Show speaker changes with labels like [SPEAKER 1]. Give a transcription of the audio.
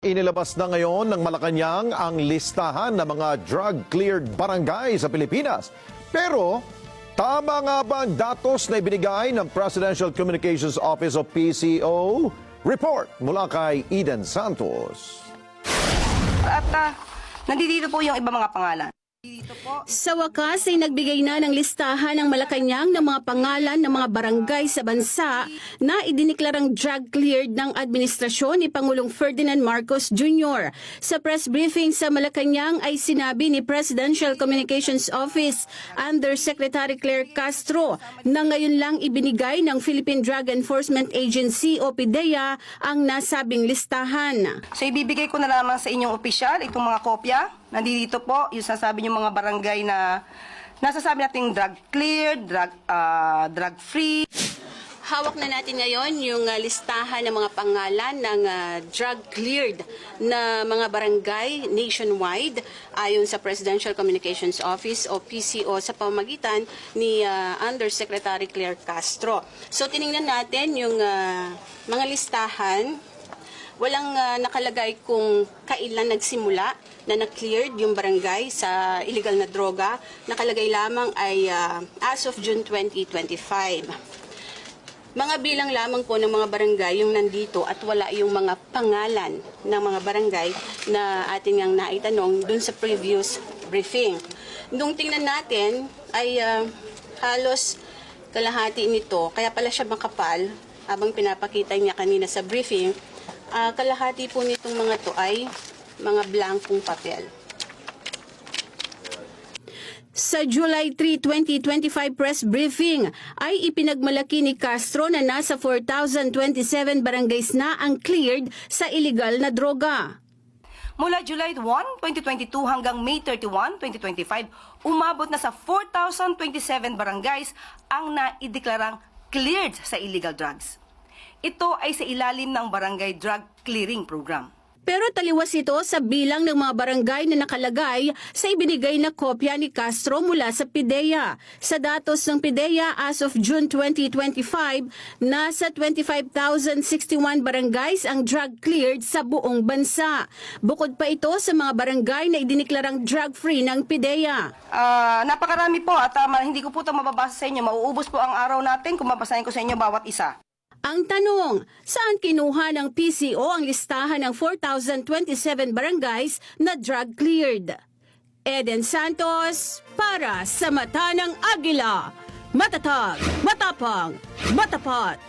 [SPEAKER 1] Inilabas na ngayon ng Malacanang ang listahan ng mga drug-cleared barangay sa Pilipinas. Pero, tama nga ba ang datos na ibinigay ng Presidential Communications Office o PCO? Report mula kay Eden Santos.
[SPEAKER 2] At nandito po yung iba mga pangalan.
[SPEAKER 3] Sa wakas ay nagbigay na ng listahan ng Malacanang ng mga pangalan ng mga barangay sa bansa na idiniklarang drug-cleared ng administrasyon ni Pangulong Ferdinand Marcos Jr. Sa press briefing sa Malacanang ay sinabi ni Presidential Communications Office Undersecretary Claire Castro na ngayon lang ibinigay ng Philippine Drug Enforcement Agency o PDEA ang nasabing listahan.
[SPEAKER 2] So ibibigay ko na lamang sa inyong opisyal itong mga kopya. Nandito po yung sasabi yung mga barangay na nasasabi natin drug-cleared, drug-free.
[SPEAKER 3] Hawak na natin ngayon yung listahan ng mga pangalan ng drug-cleared na mga barangay nationwide ayon sa Presidential Communications Office o PCO sa pamamagitan ni Undersecretary Claire Castro. So tiningnan natin yung mga listahan. Walang nakalagay kung kailan nagsimula na na-cleared yung barangay sa illegal na droga. Nakalagay lamang ay as of June 2025. Mga bilang lamang po ng mga barangay yung nandito at wala yung mga pangalan ng mga barangay na ating ang naitanong dun sa previous briefing. Nung tingnan natin ay halos kalahati nito, kaya pala siya makapal habang pinapakita niya kanina sa briefing. Kalahati po nitong mga to ay mga blankong papel. Sa July 3, 2025 press briefing ay ipinagmalaki ni Castro na nasa 4,027 barangays na ang cleared sa illegal na droga.
[SPEAKER 2] Mula July 1, 2022 hanggang May 31, 2025, umabot na sa 4,027 barangays ang naideklarang cleared sa illegal drugs. Ito ay sa ilalim ng Barangay Drug Clearing Program.
[SPEAKER 3] Pero taliwas ito sa bilang ng mga barangay na nakalagay sa ibinigay na kopya ni Castro mula sa PDEA. Sa datos ng PDEA as of June 2025, nasa 25,061 barangays ang drug-cleared sa buong bansa. Bukod pa ito sa mga barangay na idiniklarang drug-free ng PDEA.
[SPEAKER 2] Napakarami po at hindi ko po ito mababasa sa inyo. Mauubos po ang araw natin kung babasahin ko sa inyo bawat isa.
[SPEAKER 3] Ang tanong, saan kinuha ng PCO ang listahan ng 4,027 barangays na drug-cleared? Eden Santos, para sa Mata ng Agila. Matatag, matapang, matapat.